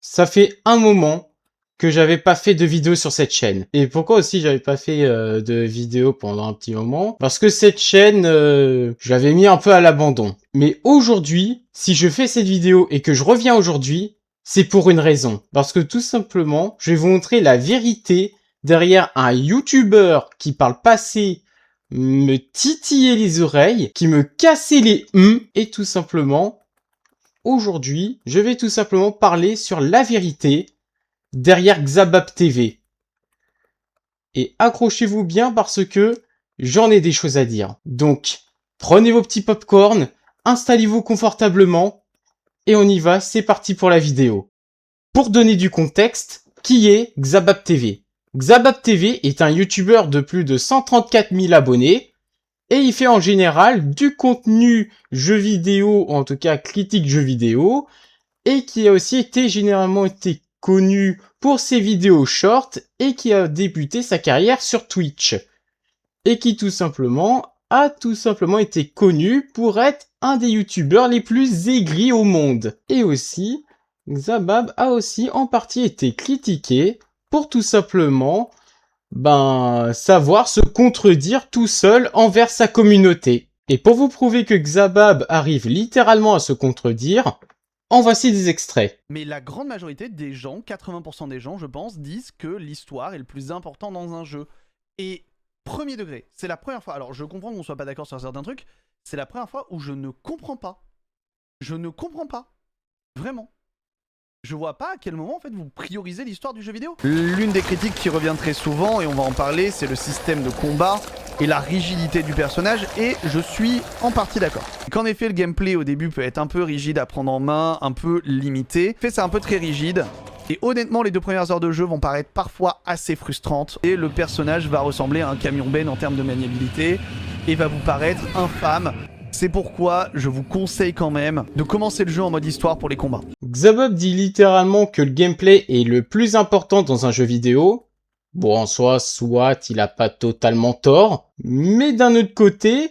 Ça fait un moment que j'avais pas fait de vidéo sur cette chaîne. Et pourquoi aussi j'avais pas fait de vidéo pendant un petit moment? Parce que cette chaîne, je l'avais mis un peu à l'abandon. Mais aujourd'hui, si je fais cette vidéo et que je reviens aujourd'hui, c'est pour une raison. Parce que tout simplement, je vais vous montrer la vérité derrière un YouTuber qui parle passé, me titiller les oreilles, qui me cassait les et tout simplement, aujourd'hui, je vais tout simplement parler sur la vérité derrière Xabab TV. Et accrochez-vous bien parce que j'en ai des choses à dire. Donc, prenez vos petits popcorn, installez-vous confortablement, et on y va, c'est parti pour la vidéo. Pour donner du contexte, qui est Xabab TV? Xabab TV est un YouTuber de plus de 134 000 abonnés, et il fait en général du contenu jeux vidéo, en tout cas critique jeux vidéo, et qui a aussi généralement été connu pour ses vidéos short et qui a débuté sa carrière sur Twitch. Et qui a tout simplement été connu pour être un des youtubeurs les plus aigris au monde. Et aussi, Xabab a aussi en partie été critiqué pour tout simplement savoir se contredire tout seul envers sa communauté. Et pour vous prouver que Xabab arrive littéralement à se contredire, en voici des extraits. Mais la grande majorité des gens, 80% des gens, je pense, disent que l'histoire est le plus important dans un jeu. Et premier degré, c'est la première fois, alors je comprends qu'on soit pas d'accord sur certains trucs, c'est la première fois où je ne comprends pas. Je ne comprends pas. Vraiment. Je vois pas à quel moment en fait vous priorisez l'histoire du jeu vidéo. L'une des critiques qui revient très souvent, et on va en parler, c'est le système de combat et la rigidité du personnage, et je suis en partie d'accord. Qu'en effet le gameplay au début peut être un peu rigide à prendre en main, un peu limité. En fait c'est un peu très rigide. Et honnêtement, les 2 premières heures de jeu vont paraître parfois assez frustrantes. Et le personnage va ressembler à un camion-benne en termes de maniabilité, et va vous paraître infâme. C'est pourquoi je vous conseille quand même de commencer le jeu en mode histoire pour les combats. Xabab dit littéralement que le gameplay est le plus important dans un jeu vidéo. Bon, en soi, soit il a pas totalement tort. Mais d'un autre côté,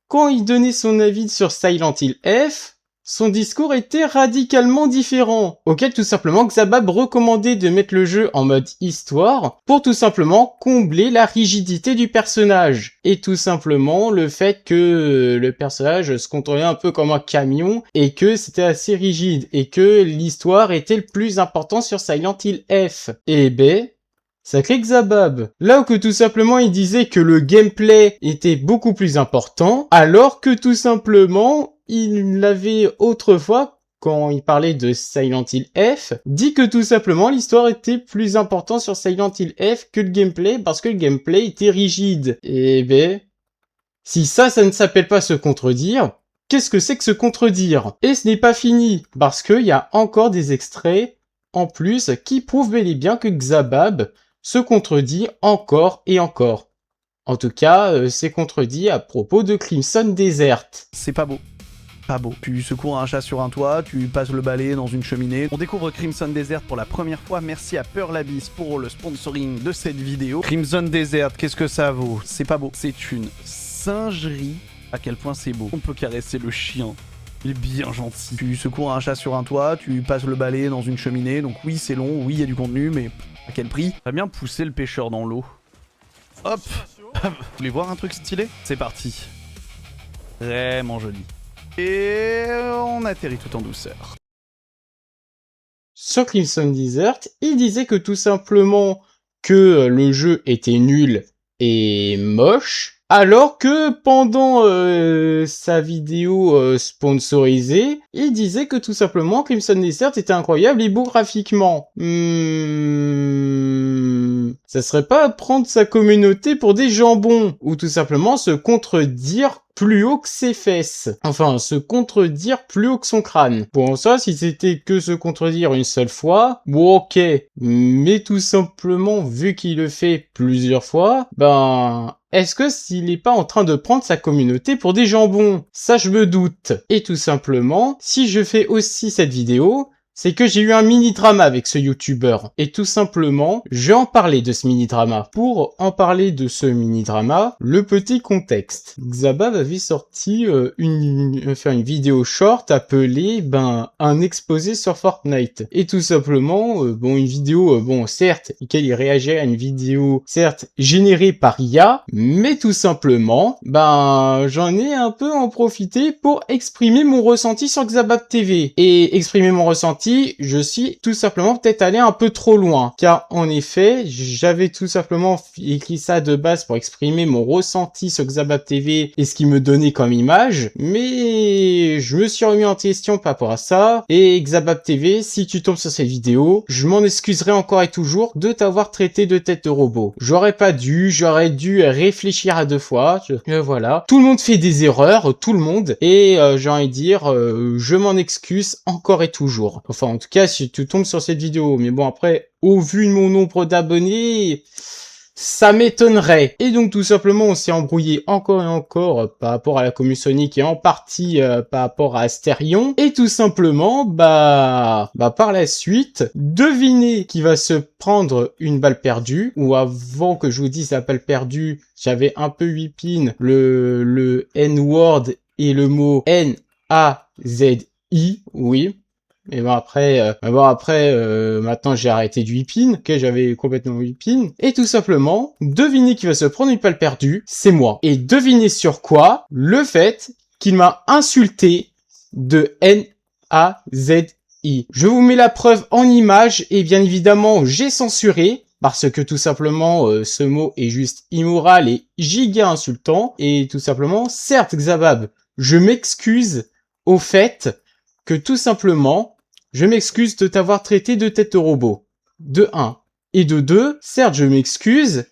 quand il donnait son avis sur Silent Hill F, son discours était radicalement différent, auquel tout simplement Xabab recommandait de mettre le jeu en mode histoire pour tout simplement combler la rigidité du personnage. Et tout simplement le fait que le personnage se contrôlait un peu comme un camion et que c'était assez rigide et que l'histoire était le plus important sur Silent Hill F. Et sacré Xabab. Là où que tout simplement il disait que le gameplay était beaucoup plus important, alors que tout simplement il l'avait autrefois, quand il parlait de Silent Hill F, dit que tout simplement l'histoire était plus importante sur Silent Hill F que le gameplay parce que le gameplay était rigide. Et si ça ne s'appelle pas se contredire, qu'est-ce que c'est que se contredire? Et ce n'est pas fini, parce qu'il y a encore des extraits en plus qui prouvent bel et bien que Xabab se contredit encore et encore. En tout cas, c'est contredit à propos de Crimson Desert. C'est pas beau. Pas beau. Tu secours un chat sur un toit, tu passes le balai dans une cheminée. On découvre Crimson Desert pour la première fois. Merci à Pearl Abyss pour le sponsoring de cette vidéo. Crimson Desert, qu'est-ce que ça vaut? C'est pas beau. C'est une singerie. À quel point c'est beau. On peut caresser le chien. Il est bien gentil. Tu secours un chat sur un toit, tu passes le balai dans une cheminée. Donc oui, c'est long, oui, il y a du contenu, mais à quel prix? Ça va bien pousser le pêcheur dans l'eau. Hop. Vous voulez voir un truc stylé? C'est parti. Vraiment joli. Et on atterrit tout en douceur. Sur Crimson Desert, il disait que tout simplement que le jeu était nul et moche, alors que pendant sa vidéo sponsorisée, il disait que tout simplement Crimson Desert était incroyable et beau graphiquement. Ça serait pas prendre sa communauté pour des jambons, ou tout simplement se contredire plus haut que ses fesses. Enfin, se contredire plus haut que son crâne. Bon, ça, si c'était que se contredire une seule fois, bon, ok. Mais tout simplement, vu qu'il le fait plusieurs fois, est-ce que s'il est pas en train de prendre sa communauté pour des jambons? Ça, je me doute. Et tout simplement, si je fais aussi cette vidéo, c'est que j'ai eu un mini-drama avec ce youtubeur. Et tout simplement, je vais en parler de ce mini-drama. Pour en parler de ce mini-drama, le petit contexte. Xabab avait sorti une vidéo short appelée un exposé sur Fortnite. Et tout simplement, une vidéo, certes, laquelle il réagirait à une vidéo, certes, générée par IA, mais tout simplement, j'en ai un peu en profité pour exprimer mon ressenti sur Xabab TV. Et exprimer mon ressenti, je suis tout simplement peut-être allé un peu trop loin. Car en effet, j'avais tout simplement écrit ça de base pour exprimer mon ressenti sur Xabab TV et ce qu'il me donnait comme image. Mais je me suis remis en question par rapport à ça. Et Xabab TV, si tu tombes sur cette vidéo, je m'en excuserai encore et toujours de t'avoir traité de tête de robot. J'aurais dû réfléchir à 2 fois. Voilà. Tout le monde fait des erreurs, tout le monde. Et j'ai envie de dire, je m'en excuse encore et toujours. Enfin, en tout cas, si tu tombes sur cette vidéo. Mais bon, après, au vu de mon nombre d'abonnés, ça m'étonnerait. Et donc, tout simplement, on s'est embrouillé encore et encore par rapport à la commune Sonic et en partie par rapport à Asterion. Et tout simplement, par la suite, devinez qui va se prendre une balle perdue. Ou avant que je vous dise la balle perdue, j'avais un peu whippin le N-word et le mot N-A-Z-I, oui. Et maintenant j'ai arrêté du whipping, ok, j'avais complètement whipping. Et tout simplement, devinez qui va se prendre une balle perdue, c'est moi. Et devinez sur quoi? Le fait qu'il m'a insulté de N-A-Z-I. Je vous mets la preuve en image, et bien évidemment, j'ai censuré, parce que tout simplement, ce mot est juste immoral et giga insultant. Et tout simplement, certes, Xabab, je m'excuse au fait que tout simplement, je m'excuse de t'avoir traité de tête de robot. De 1. Et de 2, certes, je m'excuse,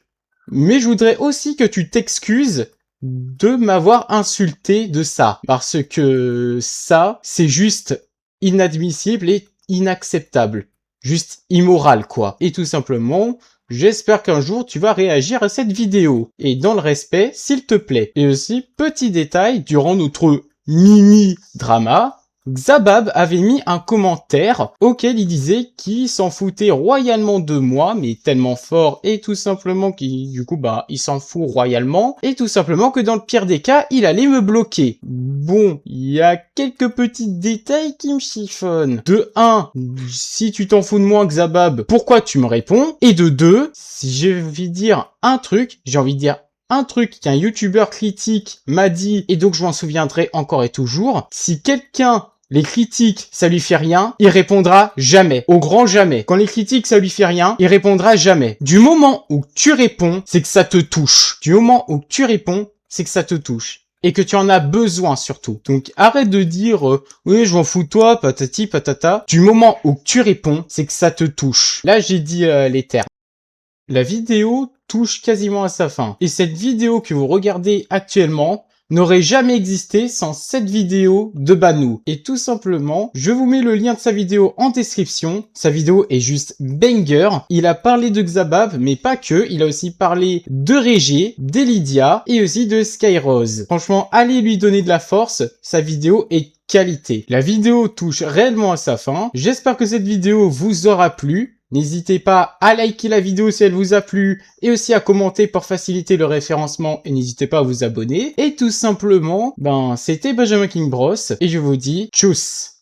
mais je voudrais aussi que tu t'excuses de m'avoir insulté de ça. Parce que ça, c'est juste inadmissible et inacceptable. Juste immoral, quoi. Et tout simplement, j'espère qu'un jour tu vas réagir à cette vidéo. Et dans le respect, s'il te plaît. Et aussi, petit détail, durant notre mini-drama, Xabab avait mis un commentaire auquel il disait qu'il s'en foutait royalement de moi, mais tellement fort, et tout simplement qu'il, du coup, il s'en fout royalement, et tout simplement que dans le pire des cas, il allait me bloquer. Bon, il y a quelques petits détails qui me chiffonnent. De 1, si tu t'en fous de moi, Xabab, pourquoi tu me réponds? Et de 2, si j'ai envie de dire un truc qu'un youtubeur critique m'a dit, et donc je m'en souviendrai encore et toujours, si quelqu'un les critiques, ça lui fait rien, il répondra jamais. Au grand jamais. Quand les critiques, ça lui fait rien, il répondra jamais. Du moment où tu réponds, c'est que ça te touche. Du moment où tu réponds, c'est que ça te touche. Et que tu en as besoin surtout. Donc arrête de dire oui, je m'en fous de toi, patati patata. Du moment où tu réponds, c'est que ça te touche. Là, j'ai dit les termes. La vidéo touche quasiment à sa fin. Et cette vidéo que vous regardez actuellement n'aurait jamais existé sans cette vidéo de Banou. Et tout simplement, je vous mets le lien de sa vidéo en description. Sa vidéo est juste banger. Il a parlé de Xabab, mais pas que. Il a aussi parlé de Régé, d'Elydia et aussi de Skyrose. Franchement, allez lui donner de la force. Sa vidéo est qualité. La vidéo touche réellement à sa fin. J'espère que cette vidéo vous aura plu. N'hésitez pas à liker la vidéo si elle vous a plu et aussi à commenter pour faciliter le référencement et n'hésitez pas à vous abonner. Et tout simplement, c'était Benjamin King Bros et je vous dis tchuss.